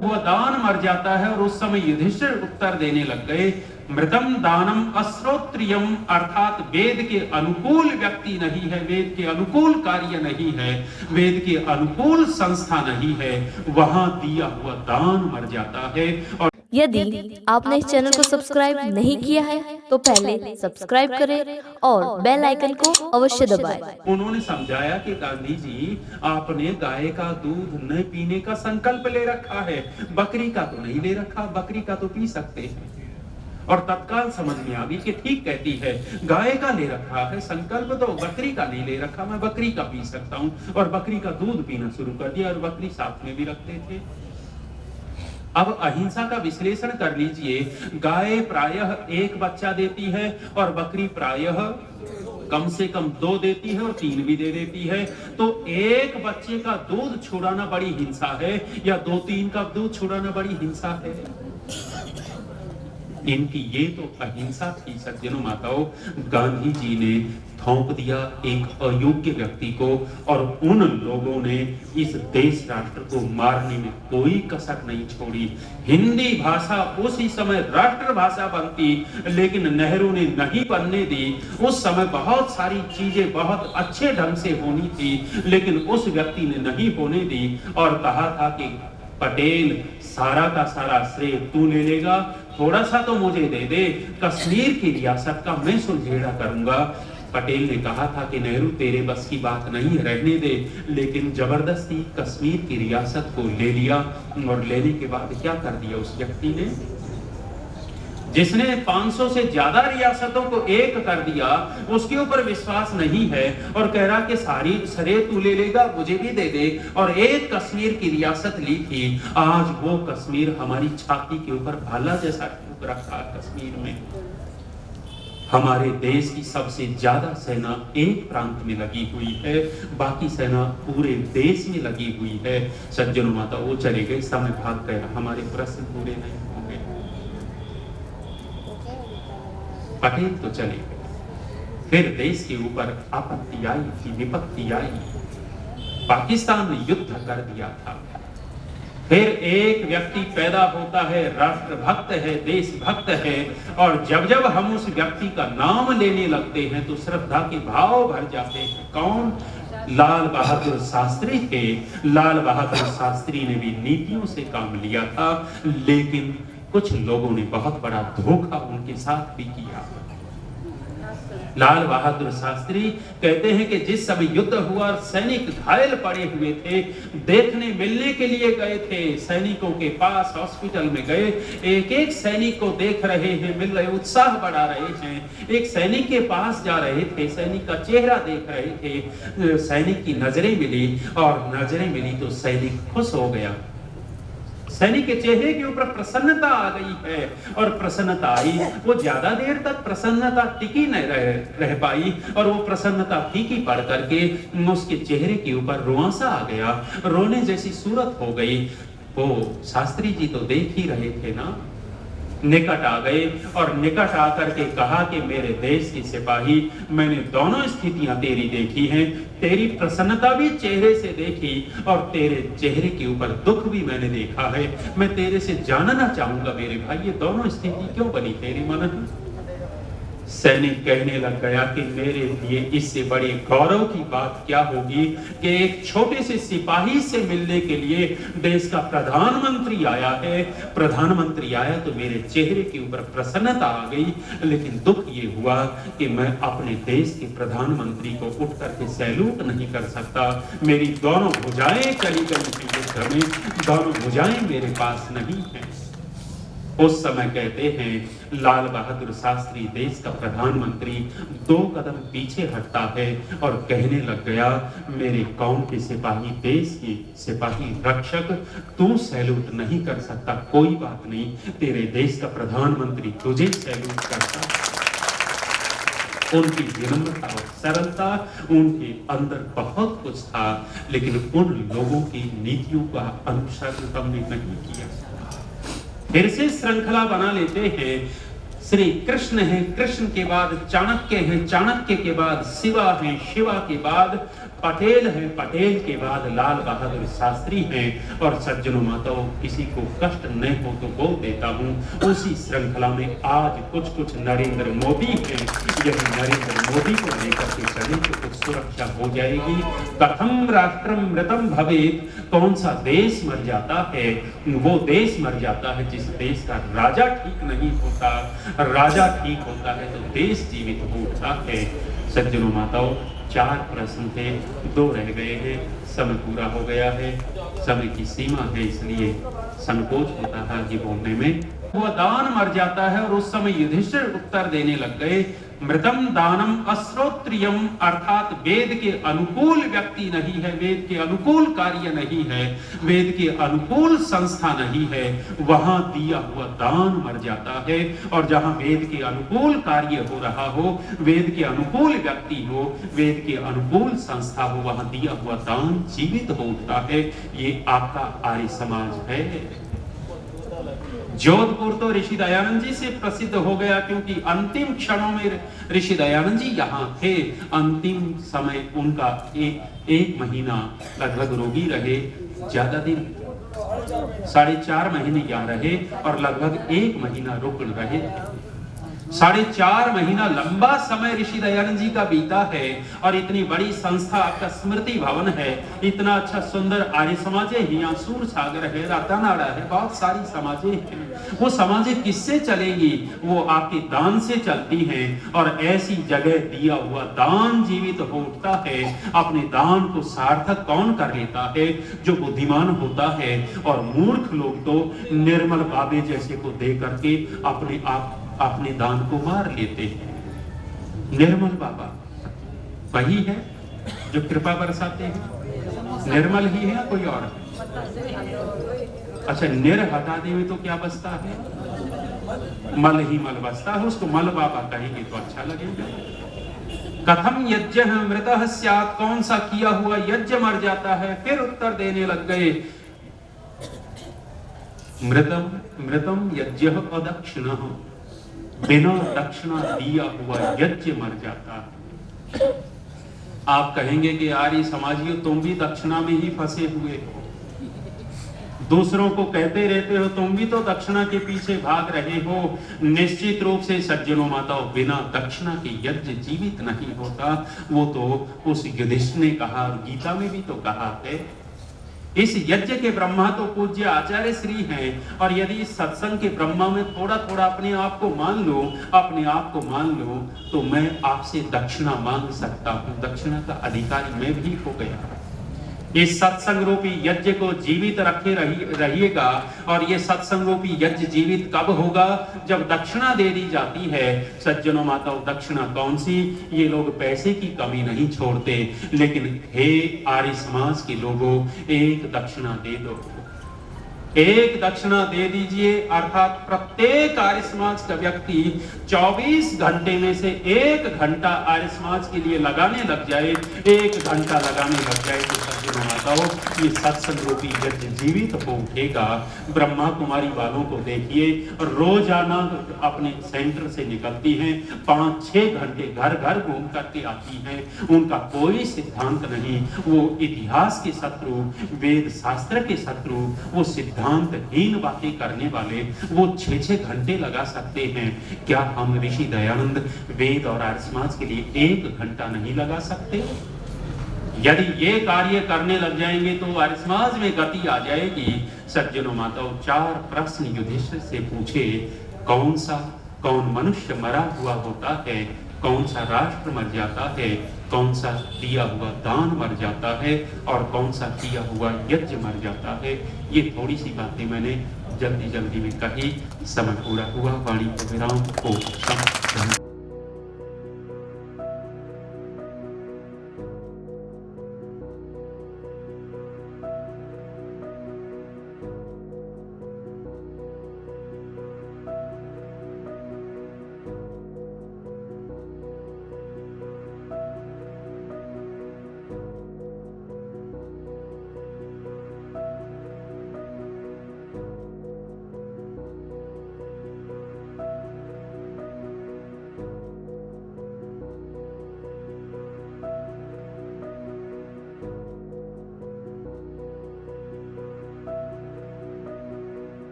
वो दान मर जाता है और उस समय युधिष्ठिर उत्तर देने लग गए, मृतम दानम अश्रोत्रियम, अर्थात वेद के अनुकूल व्यक्ति नहीं है, वेद के अनुकूल कार्य नहीं है, वेद के अनुकूल संस्था नहीं है, वहां दिया हुआ दान मर जाता है। और यदि आपने इस चैनल को सब्सक्राइब नहीं किया है तो पहले सब्सक्राइब करें और बेल आइकन को अवश्य दबाएं। उन्होंने समझाया कि गांधी जी, आपने गाय का दूध न पीने का संकल्प ले रखा है, बकरी का तो नहीं ले रखा, बकरी का तो पी सकते हैं। और तत्काल समझ में आ गई कि ठीक कहती है, गाय का ले रखा है संकल्प, तो बकरी का नहीं ले रखा, मैं बकरी का पी सकता हूं। और बकरी का दूध पीना शुरू कर दिया और बकरी साथ में भी रखते थे। अब अहिंसा का विश्लेषण कर लीजिए, गाय प्रायः एक बच्चा देती है और बकरी प्रायः कम से कम 2 देती है और 3 भी दे देती है। तो एक बच्चे का दूध छुड़ाना बड़ी हिंसा है या 2-3 का दूध छुड़ाना बड़ी हिंसा है? इनकी ये तो अहिंसा थी सज्जनों माताओं। गांधी जी ने थोप दिया एक अयोग्य व्यक्ति को और उन लोगों ने इस देश राष्ट्र को मारने में कोई कसर नहीं छोड़ी। हिंदी भाषा उसी समय राष्ट्र भाषा बनती, लेकिन नेहरू ने नहीं बनने दी। उस समय बहुत सारी चीजें बहुत अच्छे ढंग से होनी थी, लेकिन उस व्यक्ति ने नहीं होने दी और कहा था कि पटेल, सारा का सारा श्रेय तू ले लेगा, थोड़ा सा तो मुझे दे दे, कश्मीर की रियासत का मैं सुलझेड़ा करूंगा। पटेल ने कहा था कि नेहरू, तेरे बस की बात नहीं, रहने दे, लेकिन जबरदस्ती कश्मीर की रियासत को ले लिया। और लेने के बाद क्या कर दिया उस व्यक्ति ने, जिसने 500 से ज्यादा रियासतों को एक कर दिया, उसके ऊपर विश्वास नहीं है और कह रहा कि सारी सरे तू ले लेगा, मुझे भी दे दे, और एक कश्मीर की रियासत ली थी। आज वो कश्मीर हमारी छाती के ऊपर भाला जैसा ठोक रखा है। कश्मीर में हमारे देश की सबसे ज्यादा सेना एक प्रांत में लगी हुई है, बाकी सेना पूरे देश में लगी हुई है। सज्जनों माता, वो चले गए, समय भाग गया, हमारे प्रश्न पूरे नहीं होंगे। पटेल तो चले गए, फिर देश के ऊपर आपत्ति आई थी, विपत्ति आई, पाकिस्तान ने युद्ध कर दिया था। फिर एक व्यक्ति पैदा होता है, राष्ट्रभक्त है, देशभक्त है, और जब जब हम उस व्यक्ति का नाम लेने लगते हैं तो श्रद्धा के भाव भर जाते हैं। कौन? लाल बहादुर शास्त्री थे। लाल बहादुर शास्त्री ने भी नीतियों से काम लिया था, लेकिन कुछ लोगों ने बहुत बड़ा धोखा उनके साथ भी किया। लाल बहादुर शास्त्री कहते हैं कि जिस समय युद्ध हुआ, सैनिक घायल पड़े हुए थे, देखने मिलने के लिए गए थे, सैनिकों के पास हॉस्पिटल में गए, एक एक सैनिक को देख रहे हैं, मिल रहे, उत्साह बढ़ा रहे हैं। एक सैनिक के पास जा रहे थे, सैनिक का चेहरा देख रहे थे, सैनिक की नजरें मिली और नजरें मिली तो सैनिक खुश हो गया। सैनिक के चेहरे के ऊपर प्रसन्नता आ गई है और प्रसन्नता आई, वो ज्यादा देर तक प्रसन्नता टिकी नहीं रह पाई और वो प्रसन्नता फीकी पड़ करके उसके चेहरे के ऊपर रुआंसा आ गया, रोने जैसी सूरत हो गई। वो शास्त्री जी तो देख ही रहे थे ना, निकट आ गए और निकट आकर के कहा कि मेरे देश की सिपाही, मैंने दोनों स्थितियां तेरी देखी हैं, तेरी प्रसन्नता भी चेहरे से देखी और तेरे चेहरे के ऊपर दुख भी मैंने देखा है। मैं तेरे से जानना चाहूंगा मेरे भाई, ये दोनों स्थिति क्यों बनी तेरी मन? सैनिक कहने लग गया कि मेरे लिए इससे बड़े गौरव की बात क्या होगी कि एक छोटे से सिपाही से मिलने के लिए देश का प्रधानमंत्री आया है। प्रधानमंत्री आया तो मेरे चेहरे के ऊपर प्रसन्नता आ गई, लेकिन दुख ये हुआ कि मैं अपने देश के प्रधानमंत्री को उठ करके सैल्यूट नहीं कर सकता। मेरी दोनों भुजाएं चली गई थी युद्ध में, दोनों भुजाएं मेरे पास नहीं है। उस समय कहते हैं लाल बहादुर शास्त्री देश का प्रधानमंत्री 2 कदम पीछे हटता है और कहने लग गया, मेरे कौम के सिपाही, देश के सिपाही रक्षक, तू सैल्यूट नहीं कर सकता, कोई बात नहीं, तेरे देश का प्रधानमंत्री तुझे सैल्यूट करता। उनकी विनम्रता और सरलता, उनके अंदर बहुत कुछ था, लेकिन उन लोगों की नीतियों का अनुसरण हमने नहीं किया। फिर से श्रृंखला बना लेते हैं। श्री कृष्ण है, कृष्ण के बाद चाणक्य है, चाणक्य के बाद शिवा है, शिवा के बाद पटेल है, पटेल के बाद लाल बहादुर शास्त्री हैं। और सज्जनों माताओं, किसी को कष्ट नहीं हो तो बोल देता हूँ। उसी श्रृंखला में आज कुछ नरेंद्र मोदी हैं। यदि नरेंद्र मोदी को लेकर के चले तो कुछ सुरक्षा हो जाएगी। कथम राष्ट्रम मृतम भवेत, कौन सा देश मर जाता है? वो देश मर जाता है जिस देश का राजा ठीक नहीं होता। राजा ठीक होता है तो देश जीवित होता है। सज्जनों माताओं, 4 प्रश्न थे, 2 रह गए हैं। समय पूरा हो गया है, समय की सीमा है, इसलिए संकोच होता है कि बोलने में। वो दान मर जाता है और उस समय युधिष्ठिर उत्तर देने लग गए, मृतम दानम अश्रोत्रियम, अर्थात वेद के अनुकूल व्यक्ति नहीं है, वेद के अनुकूल कार्य नहीं है, वेद के अनुकूल संस्था नहीं है, वहां दिया हुआ दान मर जाता है। और जहां वेद के अनुकूल कार्य हो रहा हो, वेद के अनुकूल व्यक्ति हो, वेद के अनुकूल संस्था हो, वहां दिया हुआ दान जीवित हो उठता है। ये आपका आर्य समाज है। जोधपुर तो ऋषि दयानंद जी से प्रसिद्ध हो गया क्योंकि अंतिम क्षणों में ऋषि दयानंद जी यहाँ थे। अंतिम समय उनका एक महीना लगभग रोगी रहे, ज्यादा दिन 4.5 महीने यहाँ रहे और लगभग 1 महीना रुकन रहे। 4.5 महीना लंबा समय ऋषि दयानंद जी का बीता है। और इतनी बड़ी संस्था आपका स्मृति भवन है, इतना अच्छा सुंदर आर्य समाज है, यहाँ सूर सागर है, रतनाड़ा है, बहुत सारी समाजें हैं। वो समाजें किससे चलेंगी? वो आपके दान से चलती हैं। और ऐसी जगह दिया हुआ दान जीवित हो उठता है। अपने दान को सार्थक कौन कर लेता है? जो बुद्धिमान होता है। और मूर्ख लोग तो निर्मल बाबे जैसे को दे करके अपने दान को मार लेते हैं। निर्मल बाबा वही है जो कृपा बरसाते हैं। निर्मल ही है कोई और? अच्छा, निर हटा देवे तो क्या बचता है? मल ही मल बचता है। उसको मल बाबा कहेंगे तो अच्छा लगेगा। कथम यज्ञ मृतः स्यात्, कौन सा किया हुआ यज्ञ मर जाता है? फिर उत्तर देने लग गए, मृतम यज्ञ अदक्षिणः, बिना दक्षिणा दिया हुआ यज्ञ मर जाता है। आप कहेंगे कि आर्य समाजियों, तुम भी दक्षिणा में ही फंसे हुए हो, दूसरों को कहते रहते हो, तुम भी तो दक्षिणा के पीछे भाग रहे हो। निश्चित रूप से सज्जनों माताओं, बिना दक्षिणा के यज्ञ जीवित नहीं होता। वो तो उस युधिष्ठिर ने कहा, गीता में भी तो कहा है। इस यज्ञ के ब्रह्मा तो पूज्य आचार्य श्री हैं। और यदि सत्संग के ब्रह्मा में थोड़ा थोड़ा अपने आप को मान लो तो मैं आपसे दक्षिणा मांग सकता हूं। दक्षिणा का अधिकारी मैं भी हो गया। इस सत्संग रूपी यज्ञ को जीवित रखे रहिएगा। और ये सत्संग रूपी यज्ञ जीवित कब होगा? जब दक्षिणा दे दी जाती है। सज्जनों माताओं, दक्षिणा कौन सी? ये लोग पैसे की कमी नहीं छोड़ते, लेकिन हे आर्य समाज के लोगों, एक दक्षिणा दे दो, एक दक्षिणा दे दीजिए। अर्थात प्रत्येक आर्य समाज का व्यक्ति 24 घंटे में से 1 घंटा आर्य समाज के लिए लगाने लग जाए, 1 घंटा लगाने लग जाए तो सज्जनों माताओं, ये सत्संग रूपी यज्ञ जीवित हो उठेगा। ब्रह्मा कुमारी वालों को देखिए, रोजाना अपने सेंटर से निकलती हैं, 5-6 घंटे घर घर घूम करके आती हैं। उनका कोई सिद्धांत नहीं। वो इतिहास के शत्रु, वेद शास्त्र के शत्रु, वो सिद्धांतहीन बातें करने वाले, वो 6-6 घंटे लगा सकते हैं। क्या हम ऋषि दयानंद वेद और आर्य समाज के लिए 1 घंटा नहीं लगा सकते? यदि ये कार्य करने लग जाएंगे तो आर्य समाज में गति आ जाएगी। सज्जनों माताओं, 4 प्रश्न युधिष्ठिर से पूछे। कौन मनुष्य मरा हुआ होता है? कौन सा राष्ट्र मर जाता है? कौन सा दिया हुआ दान मर जाता है? और कौन सा किया हुआ यज्ञ मर जाता है? ये थोड़ी सी बातें मैंने जल्दी में कही। समय पूरा हुआ, वाणी को विराम।